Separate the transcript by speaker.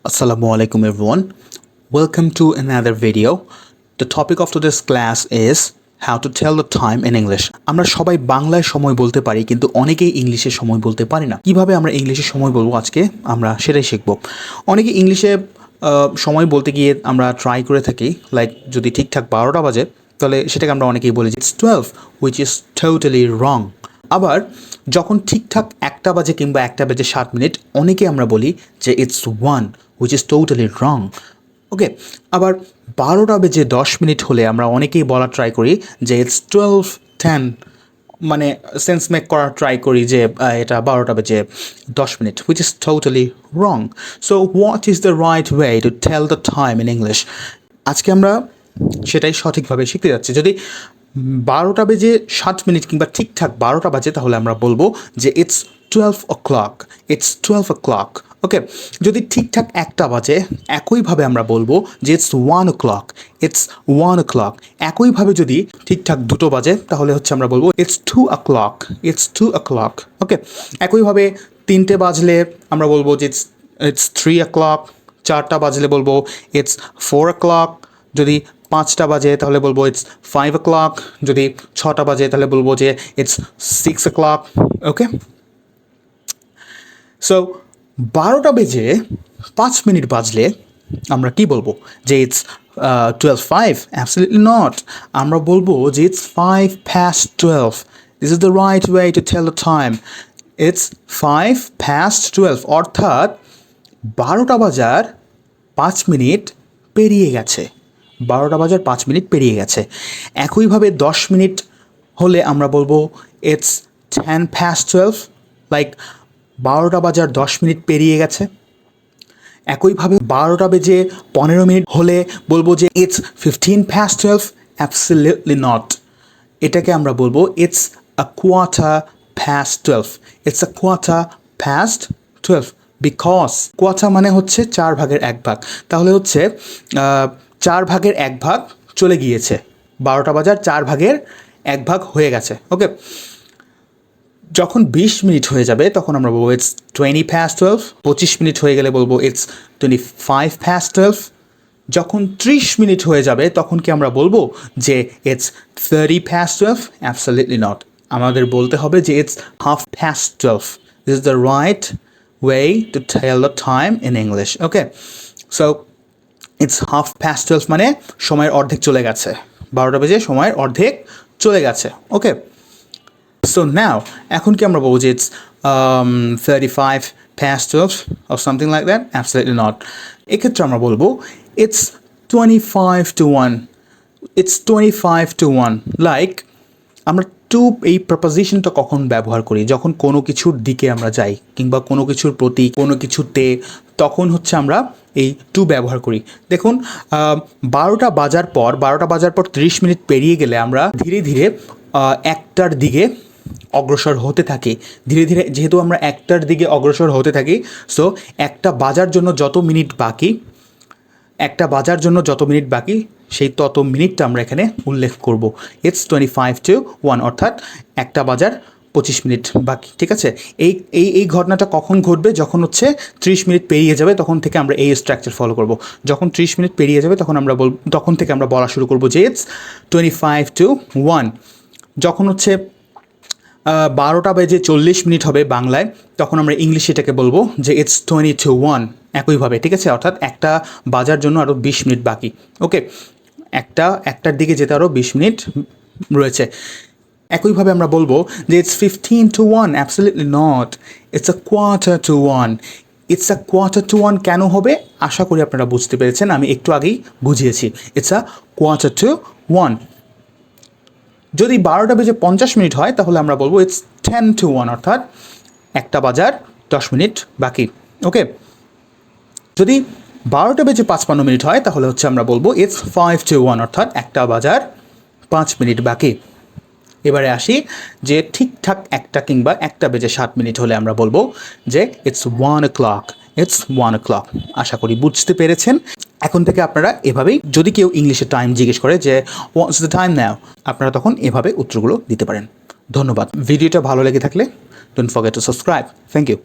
Speaker 1: Assalamu alaikum everyone. Welcome to another video. The topic of today's class is how to tell the time in English. আমরা সবাই বাংলায় সময় বলতে পারি কিন্তু অনেকেই ইংলিশে সময় বলতে পারি না। কিভাবে আমরা ইংলিশে সময় বলবো আজকে আমরা সেটাই শিখব। অনেকে ইংলিশে সময় বলতে গিয়ে আমরা ট্রাই করে থাকি লাইক যদি ঠিকঠাক 12টা বাজে তাহলে সেটাকে আমরা অনেকেই বলি যে it's 12 which is totally wrong. আবার যখন ঠিকঠাক 1টা বাজে কিংবা 1টা বেজে 7 মিনিট অনেকে আমরা বলি যে it's 1 which is totally wrong. ওকে, আবার 12টা বেজে 10 মিনিট হলে আমরা অনেকেই বলা ট্রাই করি যে it's 12:10, মানে সেন্স মেক করার ট্রাই করি যে এটা 12টা বেজে 10 minute which is totally wrong. So what is the right way to tell the time in English? আজকে আমরা সেটাই সঠিকভাবে শিখতে যাচ্ছি। যদি 12টা বেজে 7 মিনিট কিংবা ঠিকঠাক 12টা বাজে তাহলে আমরা বলবো যে it's 12 o'clock, it's 12 o'clock. ওকে, যদি ঠিকঠাক 1টা বাজে একইভাবে আমরা বলবো যে it's 1 o'clock, it's 1 o'clock. একইভাবে যদি ঠিকঠাক 2টো বাজে তাহলে হচ্ছে আমরা বলবো it's 2 o'clock, it's 2 o'clock. ওকে, একইভাবে 3টে বাজলে আমরা বলবো যে it's 3 o'clock. 4টা বাজলে বলবো it's 4 o'clock. যদি 5টা বাজে তাহলে বলবো it's 5 o'clock. যদি 6টা বাজে তাহলে বলবো যে it's 6 o'clock. ওকে, সো 12টা বেজে 5 মিনিট বাজলে আমরা কি বলবো যে it's 12:05? Absolutely not. আমরা বলবো যে it's 5 past 12. This is the right way to tell the time. It's 5 past 12, অর্থাৎ 12টা বাজার 5 মিনিট পেরিয়ে গেছে। 12টা বাজার 5 মিনিট পেরিয়ে গেছে। একইভাবে 10 মিনিট হলে আমরা বলবো it's 10 past 12, লাইক 12টা বাজার 10 মিনিট পেরিয়ে গেছে। একইভাবে 12টা বেজে 15 মিনিট হলে বলবো যে it's 15 past 12. Absolutely not. এটাকে আমরা বলবো it's a quarter past 12. It's a quarter past 12 because quarter মানে হচ্ছে 4 ভাগের 1 ভাগ, তাহলে হচ্ছে 4 ভাগের 1 ভাগ চলে গিয়েছে। 12টা বাজার 4 ভাগের 1 ভাগ হয়ে গেছে। ওকে, যখন 20 মিনিট হয়ে যাবে তখন আমরা বলবো it's 20 past 12. 25 মিনিট হয়ে গেলে বলবো it's 25 past 12. যখন 30 মিনিট হয়ে যাবে তখন কি আমরা বলবো যে it's 30 past 12? Absolutely not. আমাদের বলতে হবে যে it's half past 12. This is the right way to tell the time in English. Okay, so it's half past 12 মানে সময়ের অর্ধেক চলে গেছে। 12টা বেজে সময়ের অর্ধেক চলে গেছে। ওকে, so now এখন কি আমরা বলবো যে it's 35 past 12 or something like that? Absolutely not. এক্ষেত্রে আমরা বলবো it's 25 to 1. It's 25 to 1. Like আমরা টু এই প্রপোজিশনটা কখন ব্যবহার করি? যখন কোনো কিছুর দিকে আমরা যাই কিংবা কোনো কিছুর প্রতি কোনো কিছুতে, তখন হচ্ছে আমরা এই টু ব্যবহার করি। দেখুন 12টা বাজার পর 30 মিনিট পেরিয়ে গেলে আমরা ধীরে ধীরে 1টার দিকে অগ্রসর হতে থাকি। ধীরে ধীরে যেহেতু আমরা 1টার দিকে অগ্রসর হতে থাকি, সো 1টা বাজার জন্য যত মিনিট বাকি, 1টা বাজার জন্য যত মিনিট বাকি সেই তত মিনিটটা আমরা এখানে উল্লেখ করব। it's 25 to 1, অর্থাৎ 1টা বাজার 25 মিনিট বাকি। ঠিক আছে, এই ঘটনাটা কখন ঘটবে? যখন হচ্ছে 30 মিনিট পেরিয়ে যাবে তখন থেকে আমরা এই স্ট্রাকচার ফলো করব। যখন 30 মিনিট পেরিয়ে যাবে তখন থেকে আমরা বলা শুরু করব যে it's 25 to 1. যখন হচ্ছে 12টা বেজে 40 মিনিট হবে বাংলায়, তখন আমরা ইংলিশে এটাকে বলবো যে it's 20 to 1. একইভাবে, ঠিক আছে, অর্থাৎ 1টা বাজার জন্য আরও 20 মিনিট বাকি। ওকে, 1টার দিকে যেতে আরও 20 মিনিট রয়েছে। একইভাবে আমরা বলবো যে it's 15 to 1. Absolutely not. It's a quarter to 1. It's a quarter to 1 কেন হবে? আশা করি আপনারা বুঝতে পেরেছেন, আমি একটু আগেই বুঝিয়েছি। It's a quarter to 1. যদি 12টা বেজে 50 মিনিট হয় তাহলে আমরা বলবো it's 10 to 1, অর্থাৎ 1টা বাজার 10 মিনিট বাকি। ওকে, যদি 12টা বেজে 55 মিনিট হয় তাহলে হচ্ছে আমরা বলবো it's 5 to 1, অর্থাৎ 1টা বাজার 5 মিনিট বাকি। এবারে আসি যে ঠিকঠাক 1টা কিংবা 1টা বেজে 7 মিনিট হলে আমরা বলবো যে it's 1 o'clock. It's 1 o'clock. আশা করি বুঝতে পেরেছেন। এখন থেকে আপনারা এভাবেই, যদি কেউ ইংলিশে টাইম জিজ্ঞেস করে যে হোয়াটস দ্য টাইম নাও, আপনারা তখন এভাবে উত্তরগুলো দিতে পারেন। ধন্যবাদ। ভিডিওটা ভালো লেগে থাকলে don't forget to subscribe. Thank you.